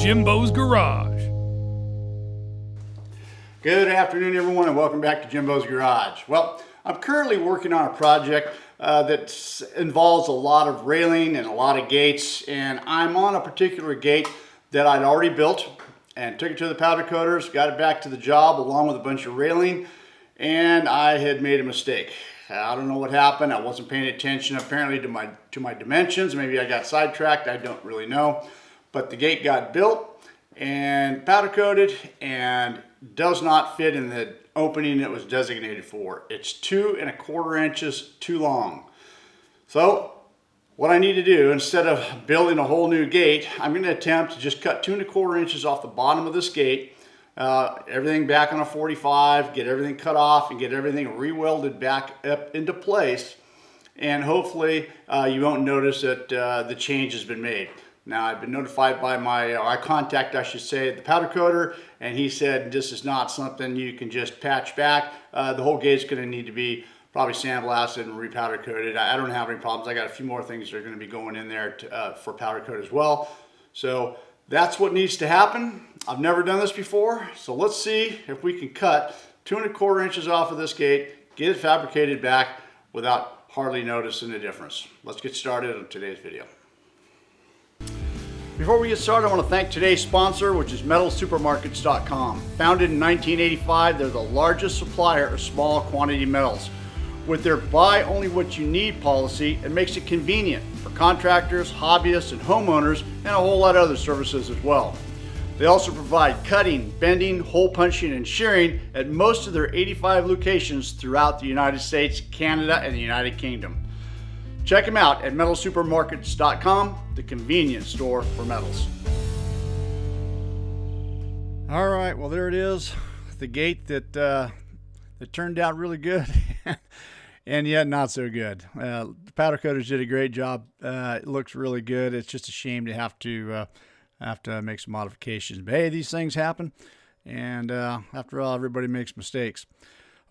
Jimbo's Garage. Good afternoon, everyone, and welcome back to Jimbo's Garage. Well, I'm currently working on a project that involves a lot of railing and a lot of gates, and I'm on a particular gate that I'd already built and took it to the powder coaters, got it back to the job along with a bunch of railing, and I had made a mistake. I don't know what happened. I wasn't paying attention apparently to my dimensions. Maybe I got sidetracked. I don't really know. But the gate got built and powder coated and does not fit in the opening it was designated for. It's 2 1/4 inches too long. So what I need to do, instead of building a whole new gate, I'm going to attempt to just cut 2 1/4 inches off the bottom of this gate, everything back on a 45, get everything cut off and get everything re-welded back up into place. And hopefully you won't notice that the change has been made. Now, I've been notified by my contact, I should say, at the powder coater, and he said this is not something you can just patch back. The whole gate's going to need to be probably sandblasted and re-powder coated. I don't have any problems. I got a few more things that are going to be going in there for powder coat as well. So that's what needs to happen. I've never done this before, so let's see if we can cut 2 1/4 inches off of this gate, get it fabricated back without hardly noticing the difference. Let's get started on today's video. Before we get started, I want to thank today's sponsor, which is metalsupermarkets.com. Founded in 1985, they're the largest supplier of small quantity metals. With their buy only what you need policy, it makes it convenient for contractors, hobbyists, and homeowners, and a whole lot of other services as well. They also provide cutting, bending, hole punching, and shearing at most of their 85 locations throughout the United States, Canada, and the United Kingdom. Check them out at metalsupermarkets.com, the convenience store for metals. All right, well there it is, the gate that turned out really good, and yet not so good. The powder coaters did a great job. It looks really good. It's just a shame to have to make some modifications. But hey, these things happen, and after all, everybody makes mistakes.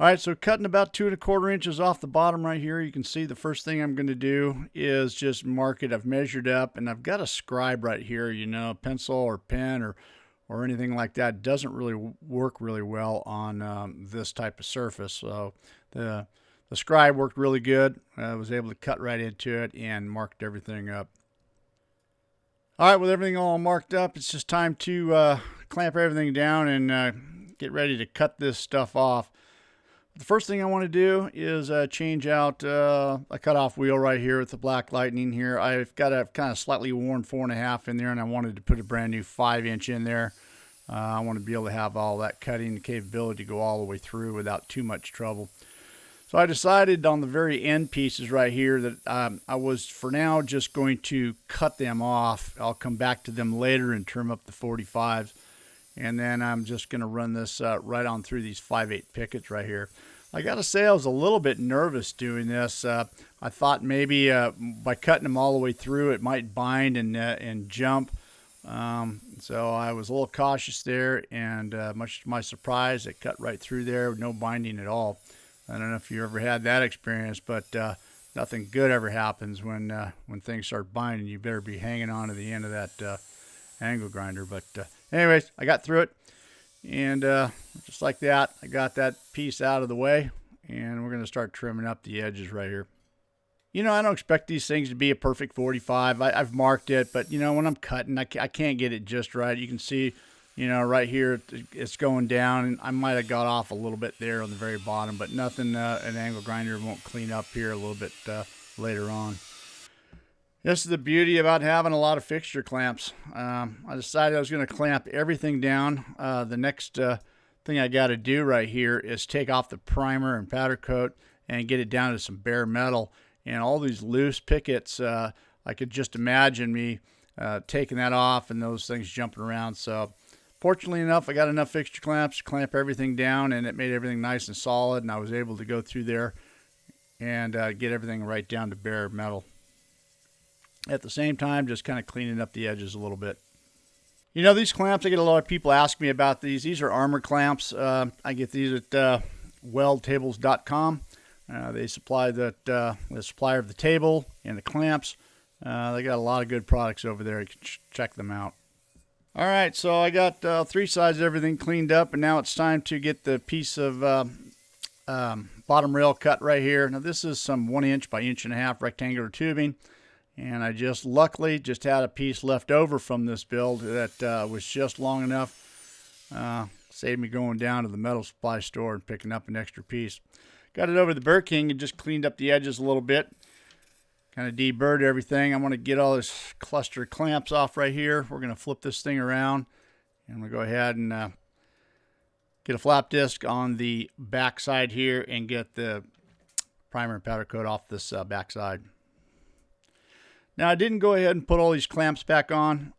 All right, so cutting about 2 1/4 inches off the bottom right here, you can see the first thing I'm going to do is just mark it. I've measured up, and I've got a scribe right here. You know, pencil or pen or anything like that doesn't really work really well on this type of surface. So the scribe worked really good. I was able to cut right into it and marked everything up. All right, with everything all marked up, it's just time to clamp everything down and get ready to cut this stuff off. The first thing I want to do is change out a cutoff wheel right here with the Black Lightning here. I've got a kind of slightly worn 4.5 in there, and I wanted to put a brand new 5-inch in there. I want to be able to have all that cutting capability to go all the way through without too much trouble. So I decided on the very end pieces right here that I was for now just going to cut them off. I'll come back to them later and trim up the 45s. And then I'm just going to run this right on through these 5/8 pickets right here. I got to say I was a little bit nervous doing this. I thought maybe by cutting them all the way through it might bind and jump. So I was a little cautious there, and much to my surprise, it cut right through there with no binding at all. I don't know if you ever had that experience, but nothing good ever happens when things start binding. You better be hanging on to the end of that angle grinder. But anyways, I got through it, and just like that, I got that piece out of the way, and we're going to start trimming up the edges right here. You know, I don't expect these things to be a perfect 45. I've marked it, but you know, when I'm cutting, I can't get it just right. You can see, you know, right here it's going down, and I might have got off a little bit there on the very bottom, but nothing an angle grinder won't clean up here a little bit later on. This is the beauty about having a lot of fixture clamps. I decided I was going to clamp everything down. The next thing I got to do right here is take off the primer and powder coat and get it down to some bare metal. And all these loose pickets, I could just imagine me taking that off and those things jumping around. So fortunately enough, I got enough fixture clamps to clamp everything down, and it made everything nice and solid, and I was able to go through there and get everything right down to bare metal. At the same time, just kind of cleaning up the edges a little bit. You know, these clamps, I get a lot of people ask me about these. These are armor clamps. I get these at weldtables.com. They supply the supplier of the table and the clamps. They got a lot of good products over there. You can check them out. All right, so I got 3 sides of everything cleaned up, and now it's time to get the piece of bottom rail cut right here. Now this is some 1 inch by 1.5 inch rectangular tubing, and I just luckily just had a piece left over from this build that was just long enough. Saved me going down to the metal supply store and picking up an extra piece. Got it over the Burr King and just cleaned up the edges a little bit. Kind of deburred everything. I'm going to get all this cluster clamps off right here. We're going to flip this thing around, and I'm going to go ahead and get a flap disc on the back side here and get the primer and powder coat off this back side. Now I didn't go ahead and put all these clamps back on.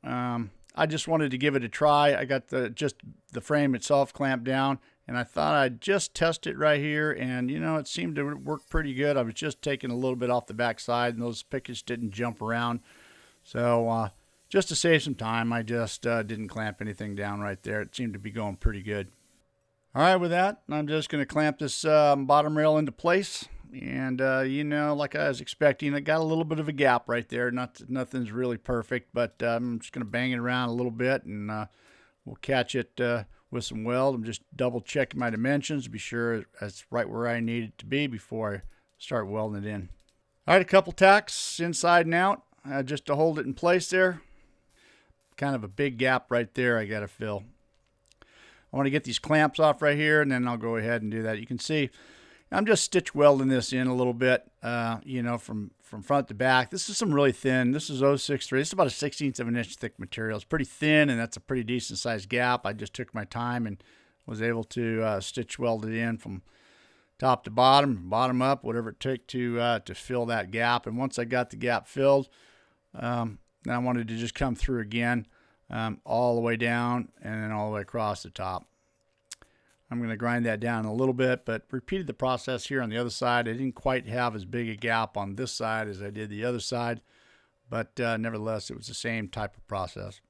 I just wanted to give it a try. I got just the frame itself clamped down, and I thought I'd just test it right here, and you know, it seemed to work pretty good. I was just taking a little bit off the back side, and those pickets didn't jump around. So just to save some time, I just didn't clamp anything down right there. It seemed to be going pretty good. All right, with that, I'm just going to clamp this bottom rail into place. And, you know, like I was expecting, it got a little bit of a gap right there. Nothing's really perfect, but I'm just going to bang it around a little bit, and we'll catch it with some weld. I'm just double checking my dimensions to be sure that's right where I need it to be before I start welding it in. All right, a couple tacks inside and out just to hold it in place there. Kind of a big gap right there I got to fill. I want to get these clamps off right here, and then I'll go ahead and do that. You can see I'm just stitch welding this in a little bit, you know, from front to back. This is some really thin. This is 063. This is about a 1/16 of an inch thick material. It's pretty thin, and that's a pretty decent sized gap. I just took my time and was able to stitch weld it in from top to bottom, bottom up, whatever it took to fill that gap. And once I got the gap filled, then I wanted to just come through again. All the way down and then all the way across the top. I'm going to grind that down a little bit, but repeated the process here on the other side. I didn't quite have as big a gap on this side as I did the other side, but nevertheless, it was the same type of process.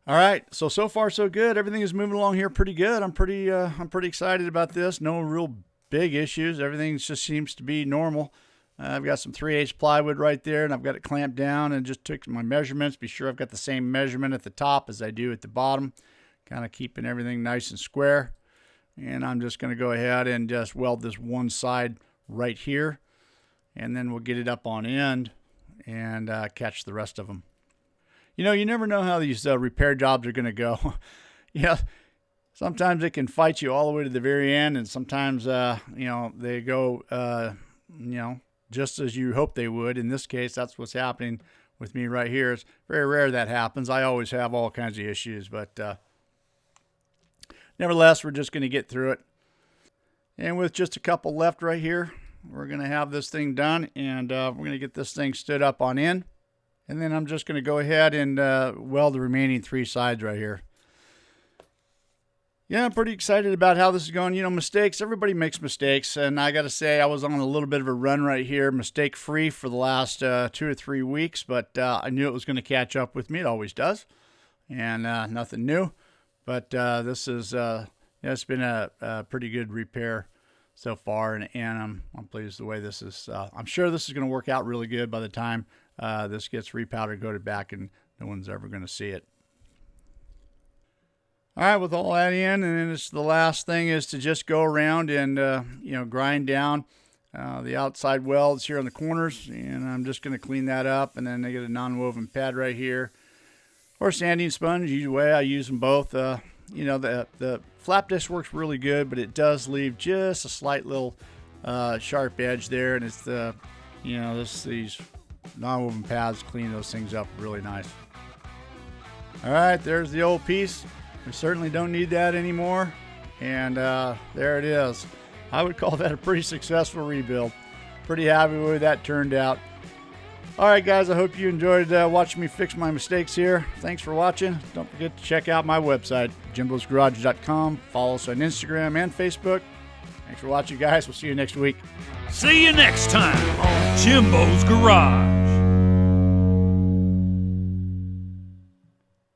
All right, so far so good. Everything is moving along here pretty good. I'm pretty excited about this. No real big issues. Everything just seems to be normal. I've got some 3/8 plywood right there, and I've got it clamped down and just took my measurements. Be sure I've got the same measurement at the top as I do at the bottom, kind of keeping everything nice and square. And I'm just going to go ahead and just weld this one side right here, and then we'll get it up on end and catch the rest of them. You know, you never know how these repair jobs are going to go. Yeah, sometimes it can fight you all the way to the very end, and sometimes, you know, they go, you know, just as you hope they would. In this case, that's what's happening with me right here. It's very rare that happens. I always have all kinds of issues, but nevertheless, we're just going to get through it. And with just a couple left right here, we're going to have this thing done, and we're going to get this thing stood up on end. And then I'm just going to go ahead and weld the remaining 3 sides right here. Yeah, I'm pretty excited about how this is going. You know, mistakes, everybody makes mistakes. And I got to say, I was on a little bit of a run right here, mistake-free for the last 2 or 3 weeks. But I knew it was going to catch up with me. It always does. And nothing new. But this is, yeah, it's been a pretty good repair so far. And I'm pleased the way this is. I'm sure this is going to work out really good by the time this gets repowdered, coated back, and no one's ever going to see it. All right, with all that in, and then it's the last thing is to just go around and, you know, grind down the outside welds here on the corners, and I'm just going to clean that up, and then I get a non-woven pad right here, or sanding sponge. Either way, I use them both. You know, the flap disc works really good, but it does leave just a slight little sharp edge there, and it's the, you know, these non-woven pads clean those things up really nice. All right, there's the old piece. We certainly don't need that anymore, and there it is. I would call that a pretty successful rebuild. Pretty happy with the way that turned out. All right, guys, I hope you enjoyed watching me fix my mistakes here. Thanks for watching. Don't forget to check out my website, JIMBO'sGarage.com. Follow us on Instagram and Facebook. Thanks for watching, guys. We'll see you next week. See you next time on Jimbo's Garage.